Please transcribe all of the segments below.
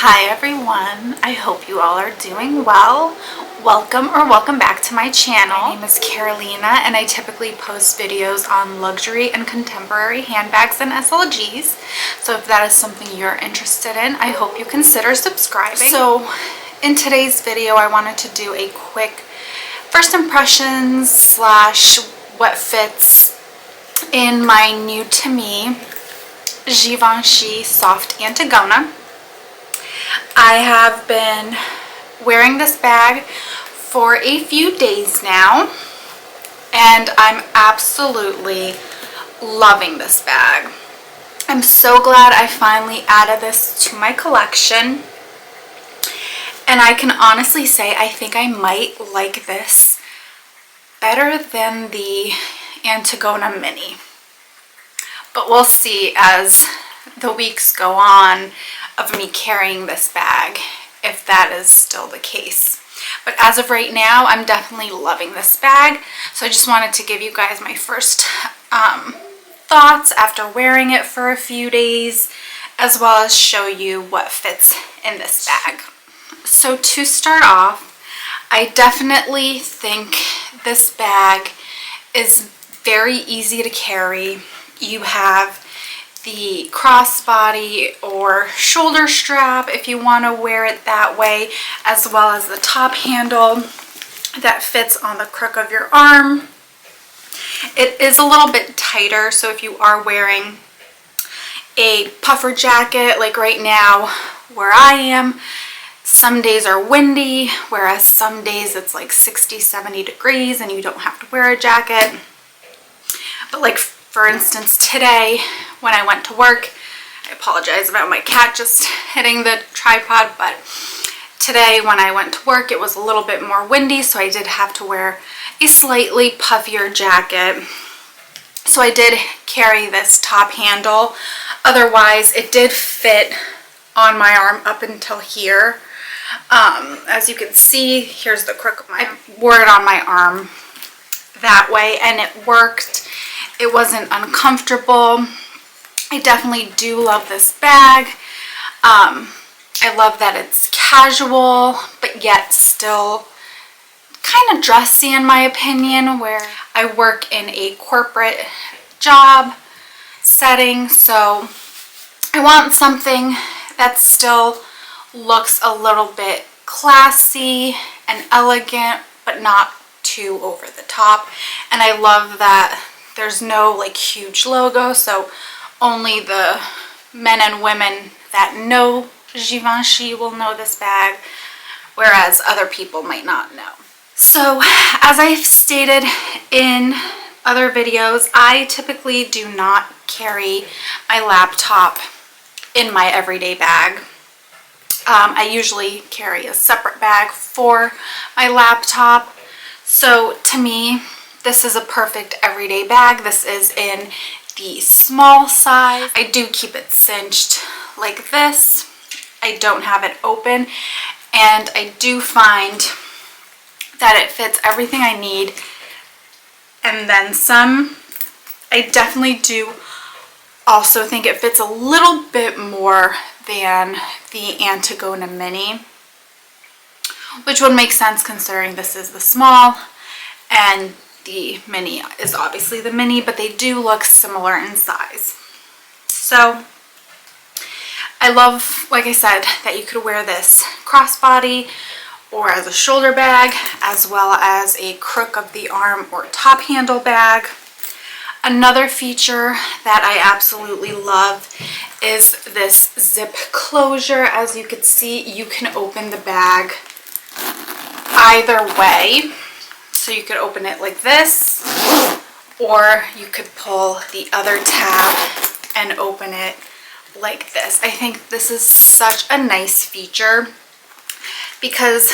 Hi everyone, I hope you all are doing well. Welcome back to my channel. My name is Carolina and I typically post videos on luxury and contemporary handbags and SLGs. So if that is something you're interested in, I hope you consider subscribing. So in today's video, I wanted to do a quick first impressions slash what fits in my new to me Givenchy soft Antigona. I have been wearing this bag for a few days now and I'm absolutely loving this bag. I'm so glad I finally added this to my collection, and I can honestly say I think I might like this better than the Antigona Mini, but we'll see as the weeks go on of me carrying this bag if that is still the case. But as of right now, I'm definitely loving this bag. So I just wanted to give you guys my first thoughts after wearing it for a few days, as well as show you what fits in this bag. So to start off, I definitely think this bag is very easy to carry. You have the crossbody or shoulder strap if you want to wear it that way, as well as the top handle that fits on the crook of your arm. It is a little bit tighter, so if you are wearing a puffer jacket like right now where I am, some days are windy, whereas some days it's like 60-70 degrees and you don't have to wear a jacket. But like for instance, today when I went to work, I apologize about my cat just hitting the tripod, but today when I went to work it was a little bit more windy, so I did have to wear a slightly puffier jacket. So I did carry this top handle. Otherwise it did fit on my arm up until here. As you can see, here's the crook of my arm. I wore it on my arm that way and it worked. It wasn't uncomfortable. I definitely do love this bag. I love that it's casual, but yet still kind of dressy in my opinion, where I work in a corporate job setting. So I want something that still looks a little bit classy and elegant, but not too over the top. And I love that there's no like huge logo, so only the men and women that know Givenchy will know this bag, whereas other people might not know. So as I've stated in other videos, I typically do not carry my laptop in my everyday bag. I usually carry a separate bag for my laptop. So to me, this is a perfect everyday bag. This is in the small size. I do keep it cinched like this. I don't have it open, and I do find that it fits everything I need and then some. I definitely do also think it fits a little bit more than the Antigona Mini, which would make sense considering this is the small and the Mini is obviously the Mini, but they do look similar in size. So I love, like I said, that you could wear this crossbody or as a shoulder bag, as well as a crook of the arm or top handle bag. Another feature that I absolutely love is this zip closure. As you can see, you can open the bag either way. So you could open it like this, or you could pull the other tab and open it like this. I think this is such a nice feature because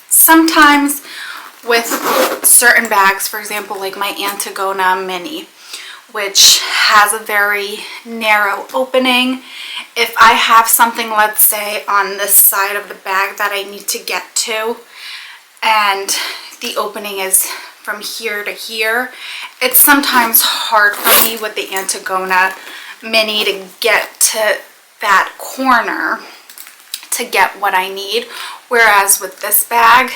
sometimes with certain bags, for example, like my Antigona Mini, which has a very narrow opening, if I have something, let's say, on this side of the bag that I need to get to, and the opening is from here to here, it's sometimes hard for me with the Antigona Mini to get to that corner to get what I need. Whereas with this bag,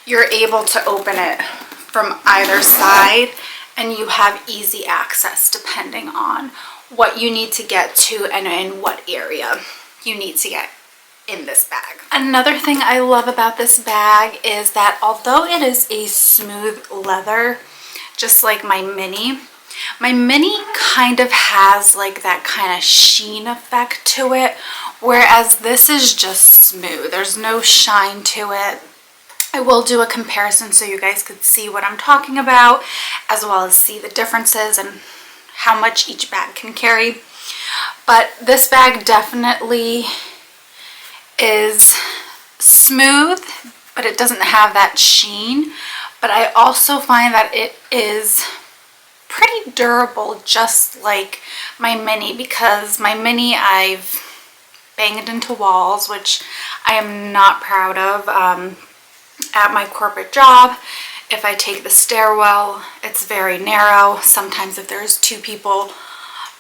you're able to open it from either side and you have easy access depending on what you need to get to and in what area you need to get in this bag. Another thing I love about this bag is that although it is a smooth leather, just like my mini kind of has like that kind of sheen effect to it, whereas this is just smooth. There's no shine to it. I will do a comparison so you guys could see what I'm talking about, as well as see the differences and how much each bag can carry. But this bag definitely is smooth, but it doesn't have that sheen. But I also find that it is pretty durable, just like my mini, because my mini I've banged into walls, which I am not proud of. At my corporate job, if I take the stairwell, it's very narrow. Sometimes if there's two people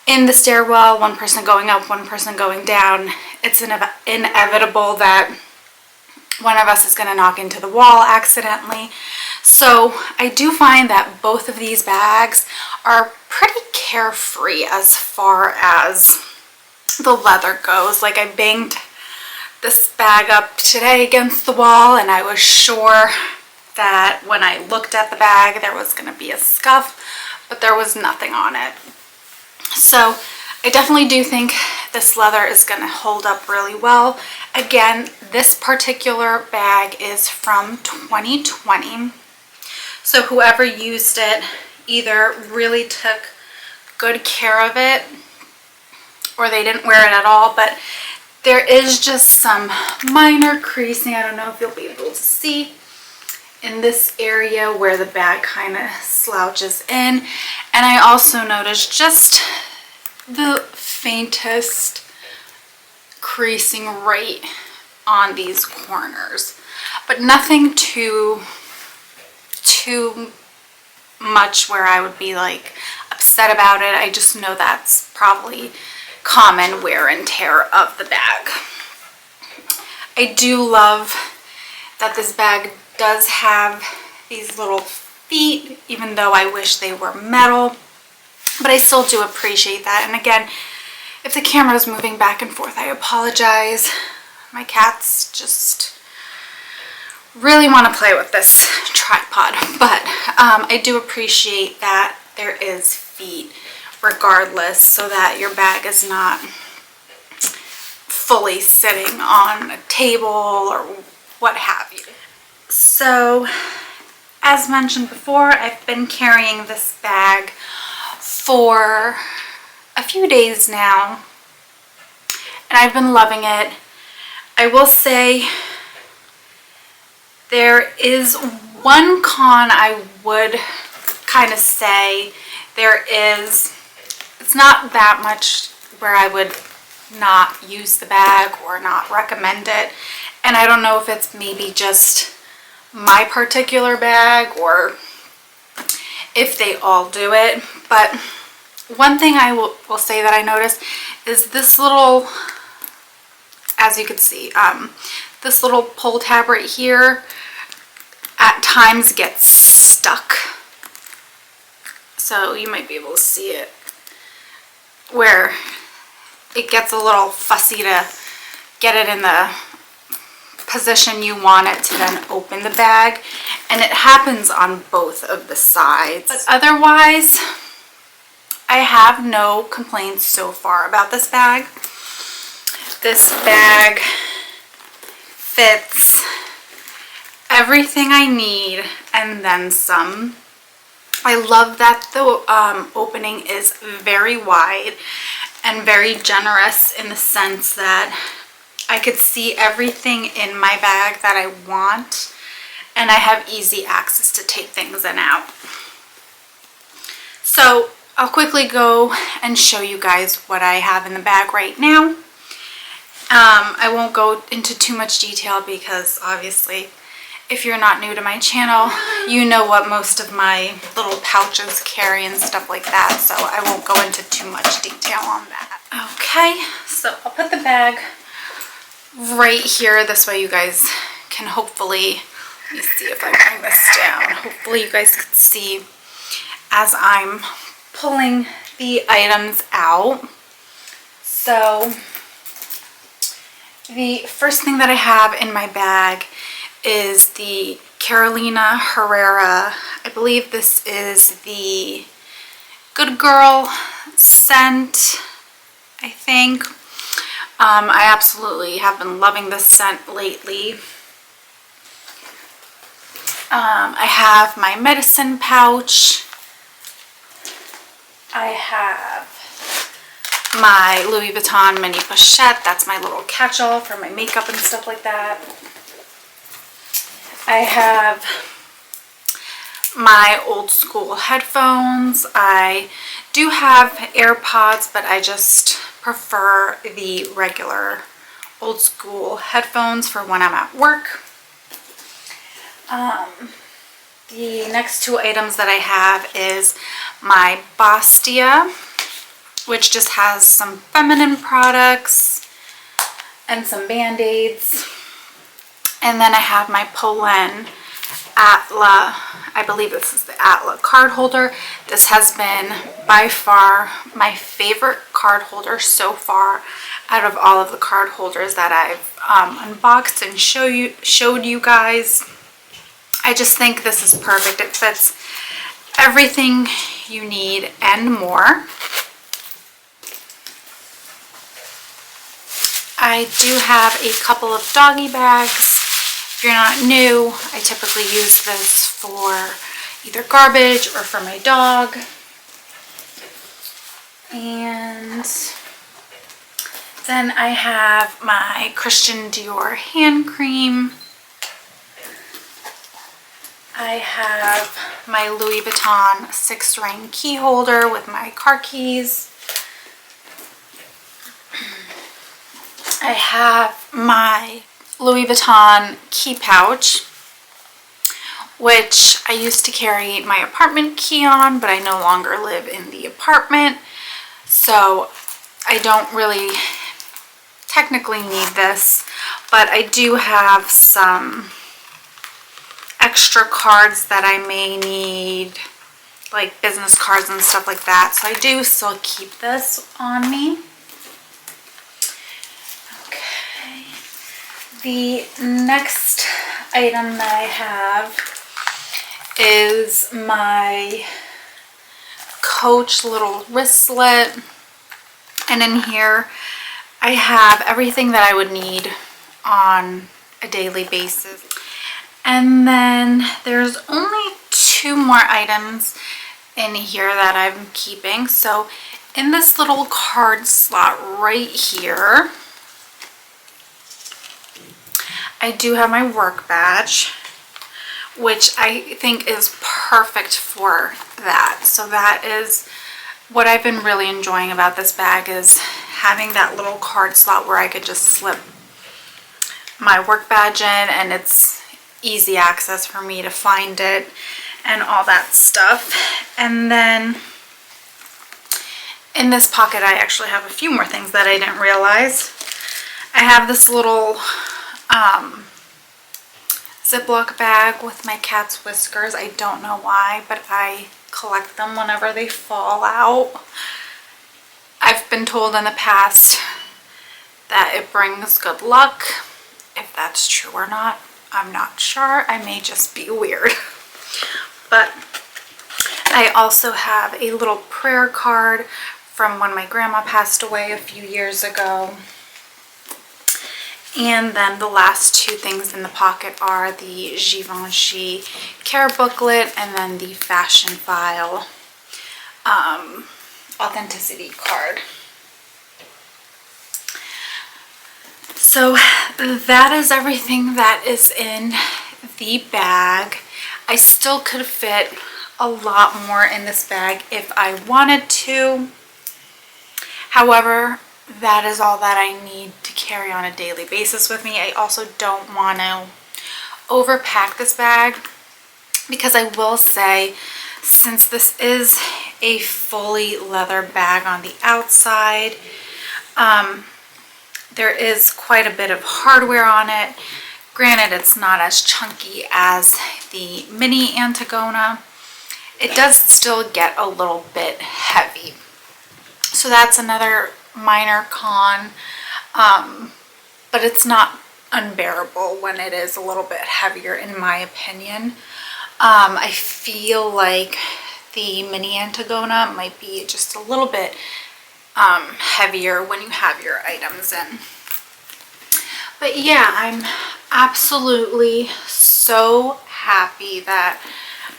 in the stairwell, one person going up, one person going down, it's inevitable that one of us is going to knock into the wall accidentally. So I do find that both of these bags are pretty carefree as far as the leather goes. Like, I banged this bag up today against the wall and I was sure that when I looked at the bag there was going to be a scuff, but there was nothing on it. So I definitely do think this leather is going to hold up really well. Again, this particular bag is from 2020. So whoever used it either really took good care of it or they didn't wear it at all. But there is just some minor creasing. I don't know if you'll be able to see in this area where the bag kind of slouches in. And I also noticed just the faintest creasing right on these corners, but nothing too much where I would be like upset about it. I just know that's probably common wear and tear of the bag. I do love that this bag does have these little feet, even though I wish they were metal, but I still do appreciate that. And again, if the camera is moving back and forth, I apologize. My cats just really want to play with this tripod, but I do appreciate that there is feet regardless, so that your bag is not fully sitting on a table or what have you. So as mentioned before, I've been carrying this bag for a few days now and I've been loving it. I will say there is one con I would kind of say. It's not that much where I would not use the bag or not recommend it. And I don't know if it's maybe just my particular bag or if they all do it. But one thing I will say that I noticed is this little, as you can see, this little pull tab right here at times gets stuck. So you might be able to see it, where it gets a little fussy to get it in the position you want it to then open the bag, and it happens on both of the sides. But otherwise, I have no complaints so far about this bag. This bag fits everything I need and then some. I love that the opening is very wide and very generous in the sense that I could see everything in my bag that I want, and I have easy access to take things in and out. So I'll quickly go and show you guys what I have in the bag right now. I won't go into too much detail because obviously if you're not new to my channel, you know what most of my little pouches carry and stuff like that, so I won't go into too much detail on that. Okay, so I'll put the bag right here. This way you guys can hopefully, let me see if I bring this down. Hopefully you guys can see as I'm pulling the items out. So the first thing that I have in my bag is the Carolina Herrera. I believe this is the Good Girl scent, I think. I absolutely have been loving this scent lately. I have my medicine pouch. I have my Louis Vuitton mini pochette. That's my little catch-all for my makeup and stuff like that. I have my old school headphones. I do have AirPods, but I just prefer the regular old school headphones for when I'm at work. The next two items that I have is my Bastia, which just has some feminine products and some band-aids. And then I have my Polen Atla, I believe this is the Atla card holder. This has been by far my favorite card holder so far out of all of the card holders that I've unboxed and showed you guys. I just think this is perfect. It fits everything you need and more. I do have a couple of doggy bags. If you're not new, I typically use this for either garbage or for my dog. And then I have my Christian Dior hand cream. I have my Louis Vuitton 6-ring key holder with my car keys. I have my Louis Vuitton key pouch, which I used to carry my apartment key on, but I no longer live in the apartment, so I don't really technically need this, but I do have some extra cards that I may need, like business cards and stuff like that, so I do still keep this on me. Okay, the next item that I have is my Coach little wristlet, and in here I have everything that I would need on a daily basis. And then there's only two more items in here that I'm keeping. So in this little card slot right here, I do have my work badge, which I think is perfect for that. So that is what I've been really enjoying about this bag, is having that little card slot where I could just slip my work badge in, and it's easy access for me to find it and all that stuff. And then in this pocket I actually have a few more things that I didn't realize. I have this little Ziploc bag with my cat's whiskers. I don't know why, but I collect them whenever they fall out. I've been told in the past that it brings good luck. If that's true or not, I'm not sure. I may just be weird. But I also have a little prayer card from when my grandma passed away a few years ago. And then the last two things in the pocket are the Givenchy care booklet and then the fashion file authenticity card. So that is everything that is in the bag. I still could fit a lot more in this bag if I wanted to. However, that is all that I need to carry on a daily basis with me. I also don't want to overpack this bag, because I will say, since this is a fully leather bag on the outside, There is quite a bit of hardware on it. Granted, it's not as chunky as the mini Antigona. It does still get a little bit heavy. So that's another minor con, but it's not unbearable when it is a little bit heavier, in my opinion. I feel like the mini Antigona might be just a little bit heavier when you have your items in. But yeah, I'm absolutely so happy that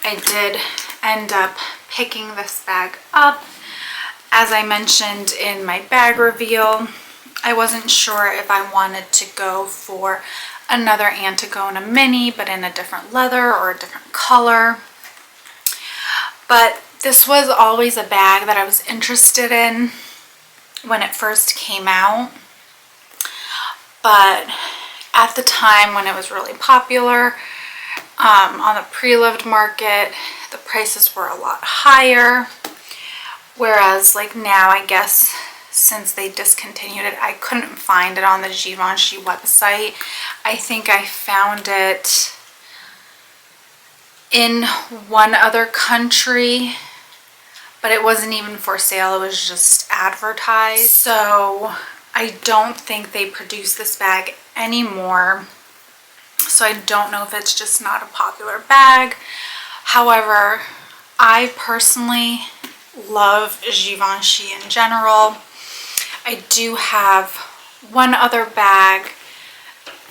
I did end up picking this bag up. As I mentioned in my bag reveal, I wasn't sure if I wanted to go for another Antigona mini, but in a different leather or a different color. But this was always a bag that I was interested in when it first came out. But at the time when it was really popular, on the pre-loved market, the prices were a lot higher. Whereas like now, I guess since they discontinued it, I couldn't find it on the Givenchy website. I think I found it in one other country, but it wasn't even for sale. It was just advertised. So I don't think they produce this bag anymore. So I don't know if it's just not a popular bag. However, I personally love Givenchy in general. I do have one other bag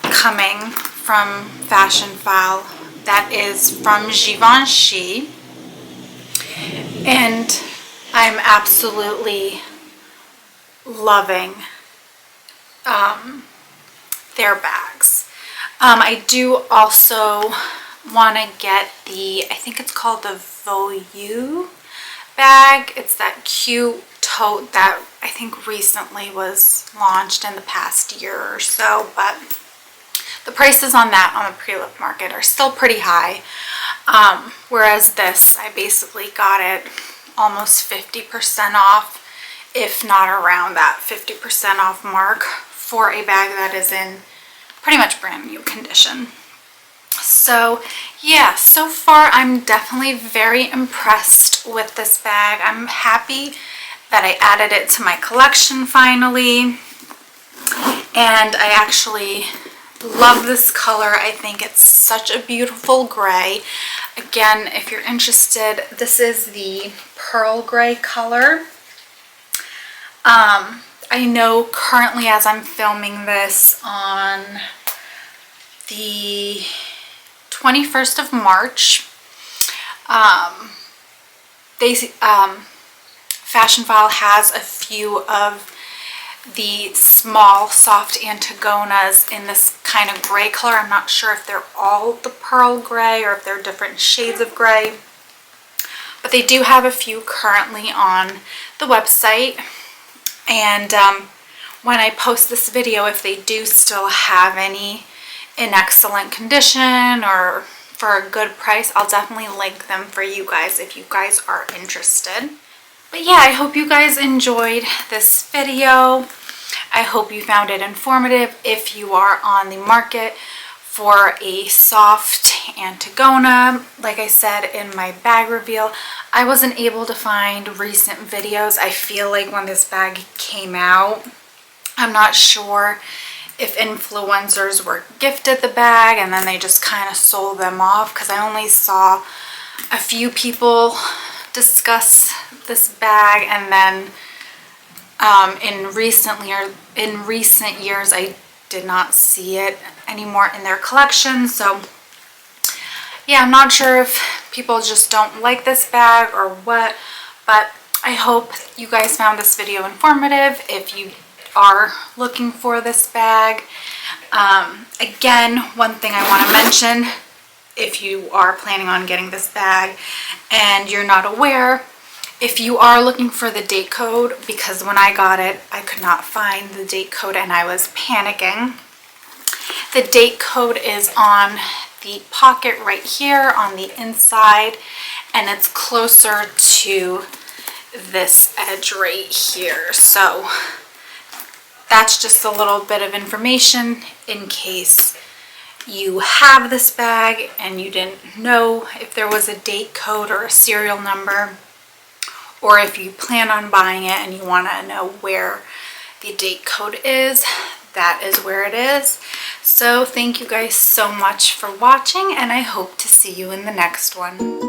coming from Fashion File that is from Givenchy, and I'm absolutely loving their bags. I do also want to get the, I think it's called the Voyou bag. It's that cute tote that I think recently was launched in the past year or so, but the prices on that on the pre-loved market are still pretty high. Whereas this, I basically got it almost 50% off, if not around that 50% off mark, for a bag that is in pretty much brand new condition. So yeah, so far I'm definitely very impressed with this bag. I'm happy that I added it to my collection finally, and I actually love this color. I think it's such a beautiful gray. Again, if you're interested, this is the pearl gray color. I know currently as I'm filming this on the 21st of March, Fashion File has a few of the small soft Antigonas in this kind of gray color. I'm not sure if they're all the pearl gray or if they're different shades of gray, but they do have a few currently on the website. And when I post this video, if they do still have any in excellent condition or for a good price, I'll definitely link them for you guys if you guys are interested. But yeah, I hope you guys enjoyed this video. I hope you found it informative if you are on the market for a soft Antigona. Like I said in my bag reveal, I wasn't able to find recent videos. I feel like when this bag came out, I'm not sure if influencers were gifted the bag and then they just kind of sold them off, because I only saw a few people discuss this bag, and then in recent years I did not see it anymore in their collection. So yeah, I'm not sure if people just don't like this bag or what, but I hope you guys found this video informative if you are looking for this bag. Again, one thing I want to mention, if you are planning on getting this bag and you're not aware, if you are looking for the date code, because when I got it, I could not find the date code and I was panicking. The date code is on the pocket right here on the inside, and it's closer to this edge right here. So that's just a little bit of information in case you have this bag and you didn't know if there was a date code or a serial number, or if you plan on buying it and you want to know where the date code is, that is where it is. So thank you guys so much for watching, and I hope to see you in the next one.